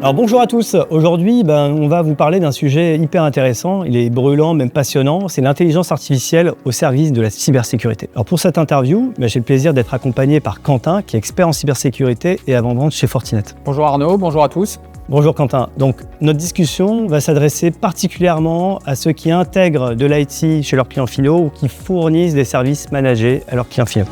Alors bonjour à tous, aujourd'hui on va vous parler d'un sujet hyper intéressant, il est brûlant, même passionnant, c'est l'intelligence artificielle au service de la cybersécurité. Alors pour cette interview, j'ai le plaisir d'être accompagné par Quentin qui est expert en cybersécurité et avant-vente chez Fortinet. Bonjour Arnaud, bonjour à tous. Bonjour Quentin, donc notre discussion va s'adresser particulièrement à ceux qui intègrent de l'IT chez leurs clients finaux ou qui fournissent des services managés à leurs clients finaux.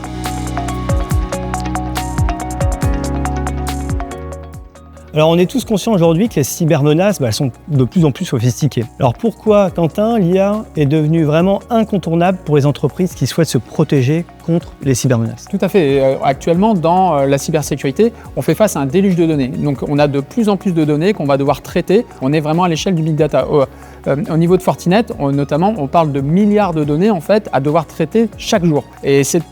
Alors on est tous conscients aujourd'hui que les cybermenaces elles sont de plus en plus sophistiquées. Alors pourquoi, Quentin, l'IA est devenue vraiment incontournable pour les entreprises qui souhaitent se protéger contre les cybermenaces? Tout à fait. Actuellement, dans la cybersécurité, on fait face à un déluge de données. Donc on a de plus en plus de données qu'on va devoir traiter. On est vraiment à l'échelle du big data. Au niveau de Fortinet, notamment, on parle de milliards de données en fait, à devoir traiter chaque jour. Et ces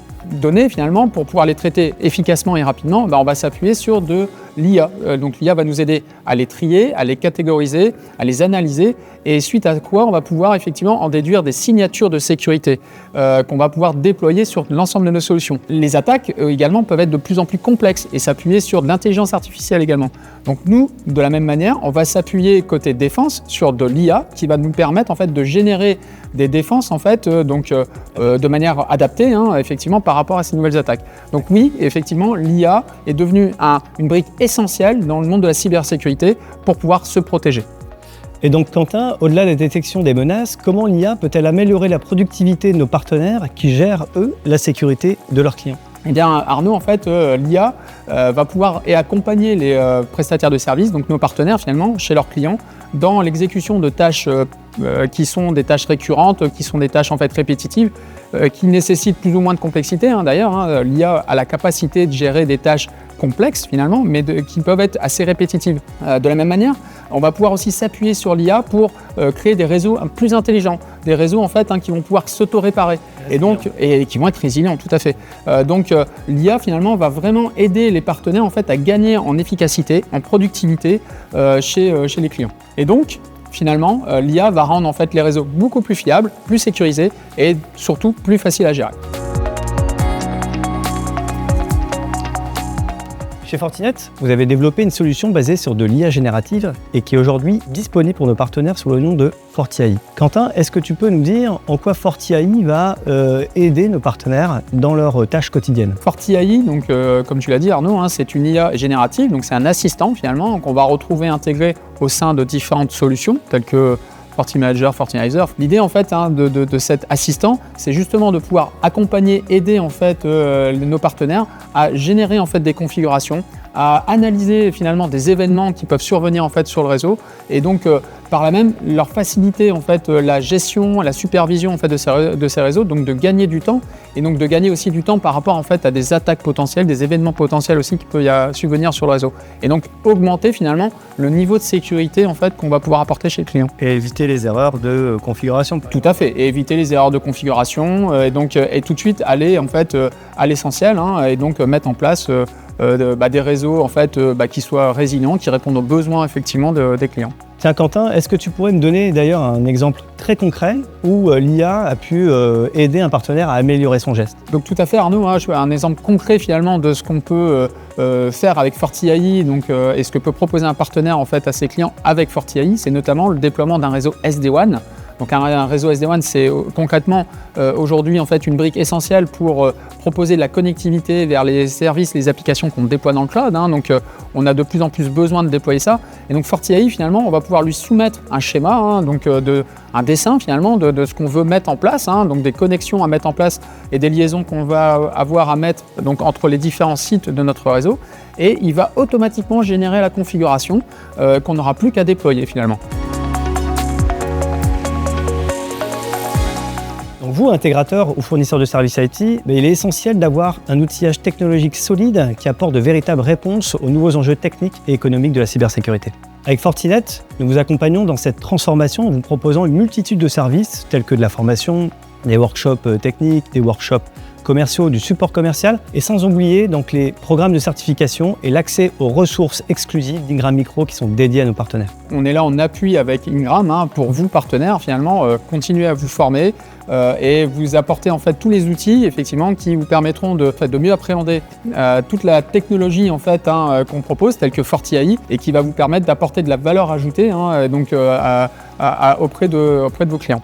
données, finalement, pour pouvoir les traiter efficacement et rapidement, on va s'appuyer sur de l'IA. Donc l'IA va nous aider à les trier, à les catégoriser, à les analyser et suite à quoi on va pouvoir effectivement en déduire des signatures de sécurité qu'on va pouvoir déployer sur l'ensemble de nos solutions. Les attaques également peuvent être de plus en plus complexes et s'appuyer sur de l'intelligence artificielle également. Donc nous, de la même manière, on va s'appuyer côté défense sur de l'IA qui va nous permettre en fait de générer des défenses en fait de manière adaptée effectivement par rapport à ces nouvelles attaques. Donc oui, effectivement, l'IA est devenue une brique essentielle dans le monde de la cybersécurité pour pouvoir se protéger. Et donc Quentin, au-delà de la détection des menaces, comment l'IA peut-elle améliorer la productivité de nos partenaires qui gèrent, eux, la sécurité de leurs clients? Eh bien Arnaud, en fait, l'IA va pouvoir accompagner les prestataires de services, donc nos partenaires finalement, chez leurs clients, dans l'exécution de tâches qui sont des tâches récurrentes, qui sont des tâches en fait répétitives, qui nécessitent plus ou moins de complexité. D'ailleurs, l'IA a la capacité de gérer des tâches complexes finalement, mais qui peuvent être assez répétitives. De la même manière, on va pouvoir aussi s'appuyer sur l'IA pour créer des réseaux plus intelligents, des réseaux en fait qui vont pouvoir s'auto-réparer et qui vont être résilients, tout à fait. Donc l'IA finalement va vraiment aider les partenaires en fait à gagner en efficacité, en productivité chez les clients. Et donc finalement, l'IA va rendre en fait les réseaux beaucoup plus fiables, plus sécurisés et surtout plus faciles à gérer. Chez Fortinet, vous avez développé une solution basée sur de l'IA générative et qui est aujourd'hui disponible pour nos partenaires sous le nom de FortiAI. Quentin, est-ce que tu peux nous dire en quoi FortiAI va aider nos partenaires dans leurs tâches quotidiennes? FortiAI, donc comme tu l'as dit Arnaud, c'est une IA générative, donc c'est un assistant finalement qu'on va retrouver intégré au sein de différentes solutions telles que FortiManager, FortiAnalyzer. L'idée en fait de cet assistant, c'est justement de pouvoir accompagner, aider en fait nos partenaires à générer en fait des configurations, à analyser finalement des événements qui peuvent survenir en fait sur le réseau et donc par là même leur faciliter en fait la gestion, la supervision en fait de ces réseaux, donc de gagner du temps et donc de gagner aussi du temps par rapport en fait à des attaques potentielles, des événements potentiels aussi qui peuvent y subvenir sur le réseau et donc augmenter finalement le niveau de sécurité en fait qu'on va pouvoir apporter chez le client. Et éviter les erreurs de configuration. Tout à fait, et éviter les erreurs de configuration et tout de suite aller en fait à l'essentiel et donc mettre en place des réseaux en fait, qui soient résilients, qui répondent aux besoins effectivement des clients. Tiens Quentin, est-ce que tu pourrais me donner d'ailleurs un exemple très concret où l'IA a pu aider un partenaire à améliorer son geste? Donc tout à fait Arnaud, je fais un exemple concret finalement de ce qu'on peut faire avec FortiAI et ce que peut proposer un partenaire en fait à ses clients avec FortiAI, c'est notamment le déploiement d'un réseau SD-WAN. Donc un réseau SD-WAN, c'est concrètement aujourd'hui en fait une brique essentielle pour proposer de la connectivité vers les services, les applications qu'on déploie dans le cloud. Donc on a de plus en plus besoin de déployer ça. Et donc FortiAI finalement, on va pouvoir lui soumettre un schéma, un dessin finalement de ce qu'on veut mettre en place, donc des connexions à mettre en place et des liaisons qu'on va avoir à mettre donc entre les différents sites de notre réseau. Et il va automatiquement générer la configuration qu'on n'aura plus qu'à déployer finalement. Vous, intégrateur ou fournisseur de services IT, il est essentiel d'avoir un outillage technologique solide qui apporte de véritables réponses aux nouveaux enjeux techniques et économiques de la cybersécurité. Avec Fortinet, nous vous accompagnons dans cette transformation en vous proposant une multitude de services tels que de la formation, des workshops techniques, des workshops commerciaux, du support commercial et sans oublier donc les programmes de certification et l'accès aux ressources exclusives d'Ingram Micro qui sont dédiées à nos partenaires. On est là en appui avec Ingram pour vous partenaires finalement, continuer à vous former, et vous apporter en fait tous les outils effectivement qui vous permettront de mieux appréhender toute la technologie en fait qu'on propose, telle que FortiAI, et qui va vous permettre d'apporter de la valeur ajoutée auprès de vos clients.